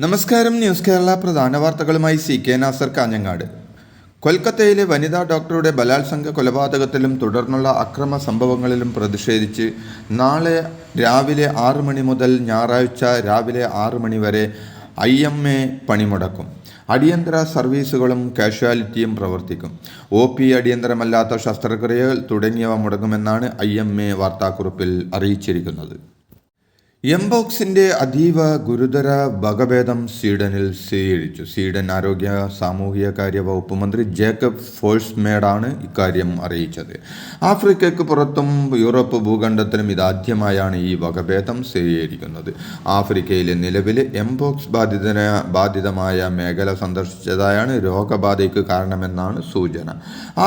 നമസ്കാരം. ന്യൂസ് കേരള പ്രധാന വാർത്തകളുമായി CK നാസർ കാഞ്ഞങ്ങാട്. കൊൽക്കത്തയിലെ വനിതാ ഡോക്ടറുടെ ബലാത്സംഗ കൊലപാതകത്തിലും തുടർന്നുള്ള അക്രമ സംഭവങ്ങളിലും പ്രതിഷേധിച്ച് നാളെ രാവിലെ 6 മണി മുതൽ ഞായറാഴ്ച രാവിലെ 6 മണി വരെ IMA പണിമുടക്കും. അടിയന്തര സർവീസുകളും കാഷ്വാലിറ്റിയും പ്രവർത്തിക്കും. OP, അടിയന്തരമല്ലാത്ത ശസ്ത്രക്രിയകൾ തുടങ്ങിയവ മുടങ്ങുമെന്നാണ് IMA വാർത്താക്കുറിപ്പിൽ അറിയിച്ചിരിക്കുന്നത്. എംപോക്സിന്റെ അതീവ ഗുരുതര വകഭേദം സ്വീഡനിൽ സ്ഥിരീകരിച്ചു. സ്വീഡൻ ആരോഗ്യ സാമൂഹിക വകുപ്പ് മന്ത്രി ജേക്കബ് ഫോഴ്സ്മേഡാണ് ഇക്കാര്യം അറിയിച്ചത്. ആഫ്രിക്കയ്ക്ക് പുറത്തും യൂറോപ്പ് ഭൂഖണ്ഡത്തിലും ഇതാദ്യമായാണ് ഈ വകഭേദം സ്ഥിരീകരിക്കുന്നത്. ആഫ്രിക്കയിലെ നിലവിലെ എംപോക്സ് ബാധിതമായ മേഖല സന്ദർശിച്ചതായാണ് രോഗബാധയ്ക്ക് കാരണമെന്നാണ് സൂചന.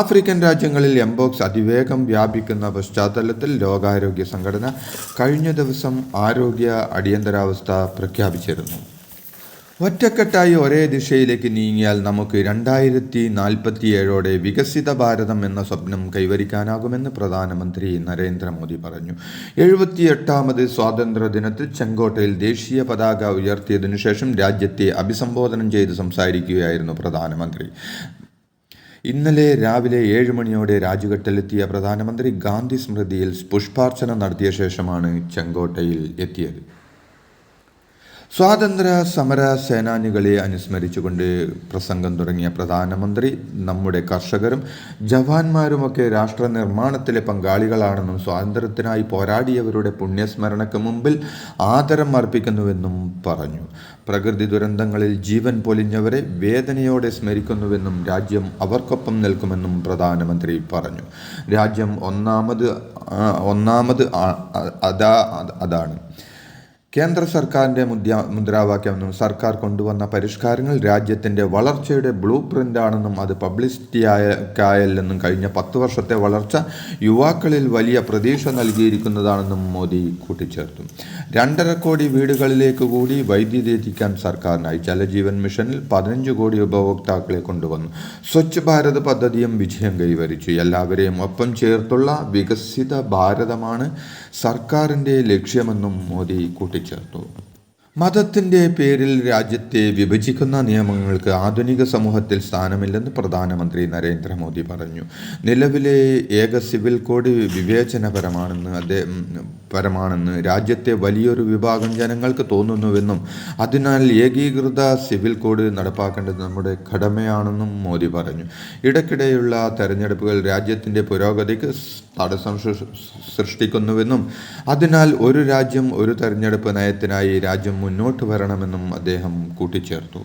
ആഫ്രിക്കൻ രാജ്യങ്ങളിൽ എംപോക്സ് അതിവേഗം വ്യാപിക്കുന്ന പശ്ചാത്തലത്തിൽ ലോകാരോഗ്യ സംഘടന കഴിഞ്ഞ ദിവസം അടിയന്തരാവസ്ഥ പ്രഖ്യാപിച്ചിരുന്നു. ഒറ്റക്കെട്ടായി ഒരേ ദിശയിലേക്ക് നീങ്ങിയാൽ നമുക്ക് 2047 വികസിത ഭാരതം എന്ന സ്വപ്നം കൈവരിക്കാനാകുമെന്ന് പ്രധാനമന്ത്രി നരേന്ദ്രമോദി പറഞ്ഞു. 78ാമത് സ്വാതന്ത്ര്യ ദിനത്തിൽ ചെങ്കോട്ടയിൽ ദേശീയ പതാക ഉയർത്തിയതിനു ശേഷം രാജ്യത്തെ അഭിസംബോധന ചെയ്ത് സംസാരിക്കുകയായിരുന്നു പ്രധാനമന്ത്രി. ഇന്നലെ രാവിലെ 7 മണിയോടെ രാജ്ഘട്ടിലെത്തിയ പ്രധാനമന്ത്രി ഗാന്ധി സ്മൃതിയിൽ പുഷ്പാർച്ചന നടത്തിയ ശേഷമാണ് ചെങ്കോട്ടയിൽ എത്തിയത്. സ്വാതന്ത്ര്യ സമര സേനാനികളെ അനുസ്മരിച്ചുകൊണ്ട് പ്രസംഗം തുടങ്ങിയ പ്രധാനമന്ത്രി നമ്മുടെ കർഷകരും ജവാന്മാരുമൊക്കെ രാഷ്ട്ര നിർമ്മാണത്തിലെ പങ്കാളികളാണെന്നും സ്വാതന്ത്ര്യത്തിനായി പോരാടിയവരുടെ പുണ്യസ്മരണയ്ക്ക് മുമ്പിൽ ആദരം അർപ്പിക്കുന്നുവെന്നും പറഞ്ഞു. പ്രകൃതി ദുരന്തങ്ങളിൽ ജീവൻ പൊലിഞ്ഞവരെ വേദനയോടെ സ്മരിക്കുന്നുവെന്നും രാജ്യം അവർക്കൊപ്പം നിൽക്കുമെന്നും പ്രധാനമന്ത്രി പറഞ്ഞു. രാജ്യം ഒന്നാമത് അതാണ് കേന്ദ്ര സർക്കാരിൻ്റെ മുദ്രാവാക്യമെന്നും സർക്കാർ കൊണ്ടുവന്ന പരിഷ്കാരങ്ങൾ രാജ്യത്തിൻ്റെ വളർച്ചയുടെ ബ്ലൂ പ്രിൻ്റാണെന്നും അത് പബ്ലിസിറ്റിയായല്ലെന്നും കഴിഞ്ഞ 10 വർഷത്തെ വളർച്ച യുവാക്കളിൽ വലിയ പ്രതീക്ഷ നൽകിയിരിക്കുന്നതാണെന്നും മോദി കൂട്ടിച്ചേർത്തു. 2.5 കോടി വീടുകളിലേക്ക് കൂടി വൈദ്യുതി എത്തിക്കാൻ സർക്കാരിനായി. ജലജീവൻ മിഷനിൽ 15 കോടി ഉപഭോക്താക്കളെ കൊണ്ടുവന്നു. സ്വച്ഛ് ഭാരത് പദ്ധതിയും വിജയം കൈവരിച്ചു. എല്ലാവരെയും ഒപ്പം ചേർത്തുള്ള വികസിത ഭാരതമാണ് സർക്കാരിൻ്റെ ലക്ഷ്യമെന്നും മോദി കൂട്ടിച്ചേർത്തു. മതത്തിൻ്റെ പേരിൽ രാജ്യത്തെ വിഭജിക്കുന്ന നിയമങ്ങൾക്ക് ആധുനിക സമൂഹത്തിൽ സ്ഥാനമില്ലെന്ന് പ്രധാനമന്ത്രി നരേന്ദ്രമോദി പറഞ്ഞു. നിലവിലെ ഏക സിവിൽ കോഡ് വിവേചനപരമാണെന്ന് രാജ്യത്തെ വലിയൊരു വിഭാഗം ജനങ്ങൾക്ക് തോന്നുന്നുവെന്നും അതിനാൽ ഏകീകൃത സിവിൽ കോഡ് നടപ്പാക്കേണ്ടത് നമ്മുടെ കടമയാണെന്നും മോദി പറഞ്ഞു. ഇടയ്ക്കിടെയുള്ള തെരഞ്ഞെടുപ്പുകൾ രാജ്യത്തിൻ്റെ പുരോഗതിക്ക് തടസ്സം സൃഷ്ടിക്കുന്നുവെന്നും അതിനാൽ ഒരു രാജ്യം ഒരു തെരഞ്ഞെടുപ്പ് നയത്തിനായി രാജ്യം മുന്നോട്ട് വരണമെന്നും അദ്ദേഹം കൂട്ടിച്ചേർത്തു.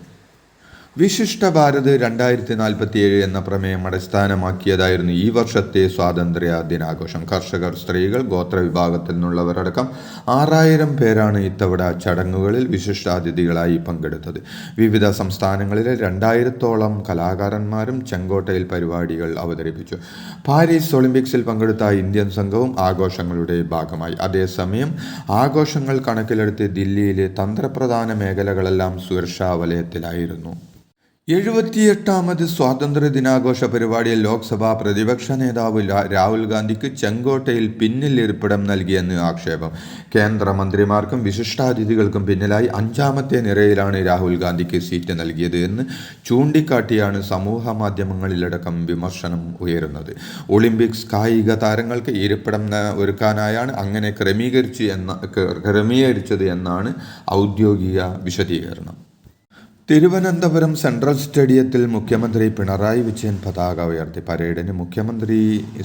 വിശിഷ്ട ഭാരത് 2047 എന്ന പ്രമേയം അടിസ്ഥാനമാക്കിയതായിരുന്നു ഈ വർഷത്തെ സ്വാതന്ത്ര്യ ദിനാഘോഷം. കർഷകർ, സ്ത്രീകൾ, ഗോത്രവിഭാഗത്തിൽ നിന്നുള്ളവരടക്കം 6000 പേരാണ് ഇത്തവണ ചടങ്ങുകളിൽ വിശിഷ്ടാതിഥികളായി പങ്കെടുത്തത്. വിവിധ സംസ്ഥാനങ്ങളിലെ 2000-ഓളം കലാകാരന്മാരും ചെങ്കോട്ടയിൽ പരിപാടികൾ അവതരിപ്പിച്ചു. പാരീസ് ഒളിമ്പിക്സിൽ പങ്കെടുത്ത ഇന്ത്യൻ സംഘവും ആഘോഷങ്ങളുടെ ഭാഗമായി. അതേസമയം ആഘോഷങ്ങൾ കണക്കിലെടുത്ത് ദില്ലിയിലെ തന്ത്രപ്രധാന മേഖലകളെല്ലാം സുരക്ഷാ വലയത്തിലായിരുന്നു. 78ാമത് സ്വാതന്ത്ര്യ ദിനാഘോഷ പരിപാടിയിൽ ലോക്സഭാ പ്രതിപക്ഷ നേതാവ് രാഹുൽ ഗാന്ധിക്ക് ചെങ്കോട്ടയിൽ പിന്നിൽ ഇരിപ്പിടം നൽകിയെന്ന് ആക്ഷേപം. കേന്ദ്രമന്ത്രിമാർക്കും വിശിഷ്ടാതിഥികൾക്കും പിന്നിലായി 5ാമത്തെ നിരയിലാണ് രാഹുൽ ഗാന്ധിക്ക് സീറ്റ് നൽകിയത് എന്ന് ചൂണ്ടിക്കാട്ടിയാണ് സമൂഹ മാധ്യമങ്ങളിലടക്കം വിമർശനം ഉയരുന്നത്. ഒളിമ്പിക്സ് കായിക താരങ്ങൾക്ക് ഇരിപ്പിടം ഒരുക്കാനായാണ് അങ്ങനെ ക്രമീകരിച്ചത് എന്നാണ് ഔദ്യോഗിക വിശദീകരണം. തിരുവനന്തപുരം സെൻട്രൽ സ്റ്റേഡിയത്തിൽ മുഖ്യമന്ത്രി പിണറായി വിജയൻ പതാക ഉയർത്തി. പരേഡിന് മുഖ്യമന്ത്രി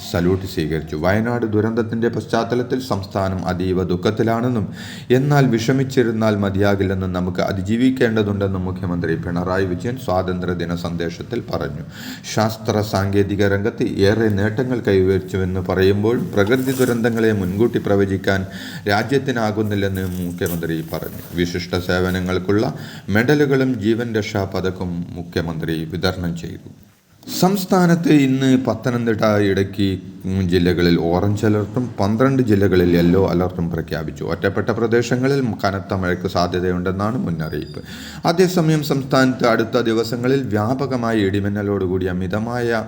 സല്യൂട്ട് സ്വീകരിച്ചു. വയനാട് ദുരന്തത്തിൻ്റെ പശ്ചാത്തലത്തിൽ സംസ്ഥാനം അതീവ ദുഃഖത്തിലാണെന്നും എന്നാൽ വിഷമിച്ചിരുന്നാൽ മതിയാകില്ലെന്നും നമുക്ക് അതിജീവിക്കേണ്ടതുണ്ടെന്നും മുഖ്യമന്ത്രി പിണറായി വിജയൻ സ്വാതന്ത്ര്യദിന സന്ദേശത്തിൽ പറഞ്ഞു. ശാസ്ത്ര സാങ്കേതിക രംഗത്ത് ഏറെ നേട്ടങ്ങൾ കൈവരിച്ചുവെന്ന് പറയുമ്പോഴും പ്രകൃതി ദുരന്തങ്ങളെ മുൻകൂട്ടി പ്രവചിക്കാൻ രാജ്യത്തിനാകുന്നില്ലെന്ന് മുഖ്യമന്ത്രി പറഞ്ഞു. വിശിഷ്ട സേവനങ്ങൾക്കുള്ള മെഡലുകളും ജീവൻ രക്ഷാ പതക്കും മുഖ്യമന്ത്രി വിതരണം ചെയ്തു. സംസ്ഥാനത്ത് ഇന്ന് പത്തനംതിട്ട, ഇടുക്കി ജില്ലകളിൽ ഓറഞ്ച് അലർട്ടും 12 ജില്ലകളിൽ യെല്ലോ അലർട്ടും പ്രഖ്യാപിച്ചു. ഒറ്റപ്പെട്ട പ്രദേശങ്ങളിൽ കനത്ത മഴയ്ക്ക് സാധ്യതയുണ്ടെന്നാണ് മുന്നറിയിപ്പ്. അതേസമയം സംസ്ഥാനത്ത് അടുത്ത ദിവസങ്ങളിൽ വ്യാപകമായി ഇടിമിന്നലോടുകൂടിയ മിതമായ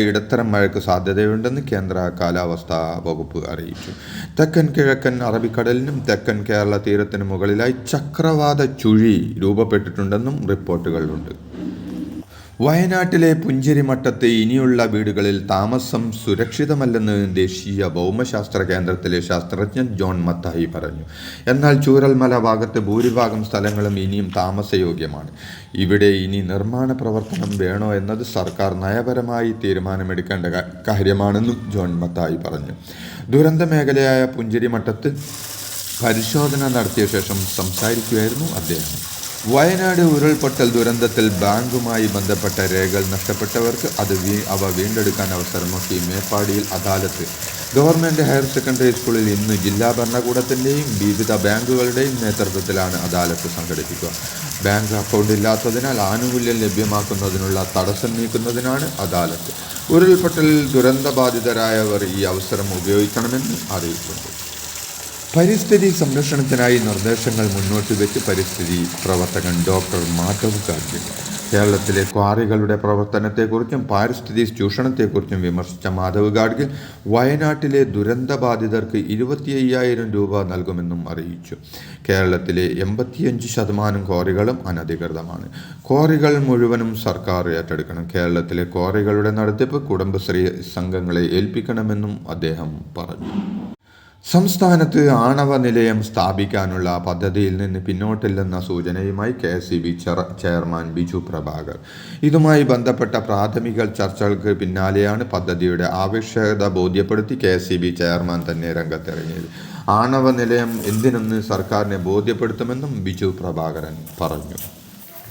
ഇടത്തരം മഴയ്ക്ക് സാധ്യതയുണ്ടെന്ന് കേന്ദ്ര കാലാവസ്ഥാ വകുപ്പ് അറിയിച്ചു. തെക്കൻ കിഴക്കൻ അറബിക്കടലിനും തെക്കൻ കേരള തീരത്തിനു മുകളിലായി ചക്രവാത ചുഴി രൂപപ്പെട്ടിട്ടുണ്ടെന്നും റിപ്പോർട്ടുകളുണ്ട്. വയനാട്ടിലെ പുഞ്ചിരിമട്ടത്ത് ഇനിയുള്ള വീടുകളിൽ താമസം സുരക്ഷിതമല്ലെന്ന് ദേശീയ ഭൗമശാസ്ത്ര കേന്ദ്രത്തിലെ ശാസ്ത്രജ്ഞൻ ജോൺ മത്തായി പറഞ്ഞു. എന്നാൽ ചൂരൽമല ഭാഗത്ത് ഭൂരിഭാഗം സ്ഥലങ്ങളും ഇനിയും താമസയോഗ്യമാണ്. ഇവിടെ ഇനി നിർമ്മാണ പ്രവർത്തനം വേണോ എന്നത് സർക്കാർ നയപരമായി തീരുമാനമെടുക്കേണ്ട കാര്യമാണെന്നും ജോൺ മത്തായി പറഞ്ഞു. ദുരന്ത മേഖലയായ പുഞ്ചിരിമട്ടത്ത് പരിശോധന നടത്തിയ ശേഷം സംസാരിക്കുകയായിരുന്നു അദ്ദേഹം. വയനാട് ഉരുൾപൊട്ടൽ ദുരന്തത്തിൽ ബാങ്കുമായി ബന്ധപ്പെട്ട രേഖകൾ നഷ്ടപ്പെട്ടവർക്ക് അവ വീണ്ടെടുക്കാൻ അവസരമൊരുക്കി മേപ്പാടിയിൽ അദാലത്ത്. ഗവൺമെൻറ് ഹയർ സെക്കൻഡറി സ്കൂളിൽ ഇന്ന് ജില്ലാ ഭരണകൂടത്തിൻ്റെയും വിവിധ ബാങ്കുകളുടെയും നേതൃത്വത്തിലാണ് അദാലത്ത് സംഘടിപ്പിക്കുക. ബാങ്ക് അക്കൗണ്ട് ഇല്ലാത്തതിനാൽ ആനുകൂല്യം ലഭ്യമാക്കുന്നതിനുള്ള തടസ്സം നീക്കുന്നതിനാണ് അദാലത്ത്. ഉരുൾപൊട്ടലിൽ ദുരന്തബാധിതരായവർ ഈ അവസരം ഉപയോഗിക്കണമെന്ന് അറിയിച്ചിട്ടുണ്ട്. പരിസ്ഥിതി സംരക്ഷണത്തിനായി നിർദ്ദേശങ്ങൾ മുന്നോട്ട് വെച്ച് പരിസ്ഥിതി പ്രവർത്തകൻ ഡോക്ടർ മാധവ് ഗാഡ്ഗിൽ കേരളത്തിലെ ക്വാറികളുടെ പ്രവർത്തനത്തെക്കുറിച്ചും പാരിസ്ഥിതിക ചൂഷണത്തെക്കുറിച്ചും വിമർശിച്ച മാധവ് ഗാഡ്ഗിൽ വയനാട്ടിലെ ദുരന്തബാധിതർക്ക് 25,000 രൂപ നൽകുമെന്നും അറിയിച്ചു. കേരളത്തിലെ 85% ക്വാറികളും അനധികൃതമാണ്. ക്വാറികൾ മുഴുവനും സർക്കാർ ഏറ്റെടുക്കണം. കേരളത്തിലെ ക്വാറികളുടെ നടത്തിപ്പ് കുടുംബശ്രീ സംഘങ്ങളെ ഏൽപ്പിക്കണമെന്നും അദ്ദേഹം പറഞ്ഞു. സംസ്ഥാനത്ത് ആണവ നിലയം സ്ഥാപിക്കാനുള്ള പദ്ധതിയിൽ നിന്ന് പിന്നോട്ടില്ലെന്ന സൂചനയുമായി KSEB ചെയർമാൻ ബിജു പ്രഭാകർ. ഇതുമായി ബന്ധപ്പെട്ട പ്രാഥമിക ചർച്ചകൾക്ക് പിന്നാലെയാണ് പദ്ധതിയുടെ ആവശ്യകത ബോധ്യപ്പെടുത്തി KSEB ചെയർമാൻ തന്നെ രംഗത്തിറങ്ങിയത്. ആണവ നിലയം എന്തിനെന്ന് സർക്കാരിനെ ബോധ്യപ്പെടുത്തുമെന്നും ബിജു പ്രഭാകരൻ പറഞ്ഞു.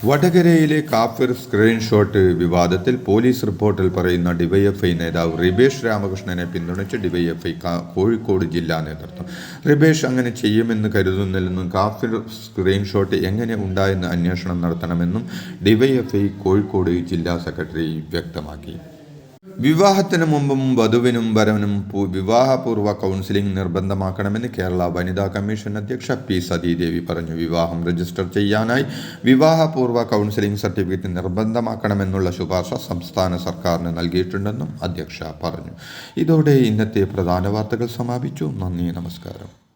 വടകരയിലെ കാഫിർ സ്ക്രീൻഷോട്ട് വിവാദത്തിൽ പോലീസ് റിപ്പോർട്ടിൽ പറയുന്ന ഡിവൈഎഫ്ഐ നേതാവ് റിബേഷ് രാമകൃഷ്ണനെ പിന്തുണച്ച് ഡിവൈഎഫ്ഐ കോഴിക്കോട് ജില്ലാ നേതൃത്വം. റിബേഷ് അങ്ങനെ ചെയ്യുമെന്ന് കരുതുന്നില്ലെന്നും കാഫിർ സ്ക്രീൻഷോട്ട് എങ്ങനെ ഉണ്ടായെന്ന് അന്വേഷണം നടത്തണമെന്നും ഡിവൈഎഫ്ഐ കോഴിക്കോട് ജില്ലാ സെക്രട്ടറി വ്യക്തമാക്കി. വിവാഹത്തിന് മുമ്പും വധുവിനും വരനും വിവാഹപൂർവ്വ കൗൺസിലിംഗ് നിർബന്ധമാക്കണമെന്ന് കേരള വനിതാ കമ്മീഷൻ അധ്യക്ഷ P. സതീദേവി പറഞ്ഞു. വിവാഹം രജിസ്റ്റർ ചെയ്യാനായി വിവാഹപൂർവ്വ കൗൺസിലിംഗ് സർട്ടിഫിക്കറ്റ് നിർബന്ധമാക്കണമെന്നുള്ള ശുപാർശ സംസ്ഥാന സർക്കാരിന് നൽകിയിട്ടുണ്ടെന്നും അധ്യക്ഷ പറഞ്ഞു. ഇതോടെ ഇന്നത്തെ പ്രധാന വാർത്തകൾ സമാപിച്ചു. നന്ദി, നമസ്കാരം.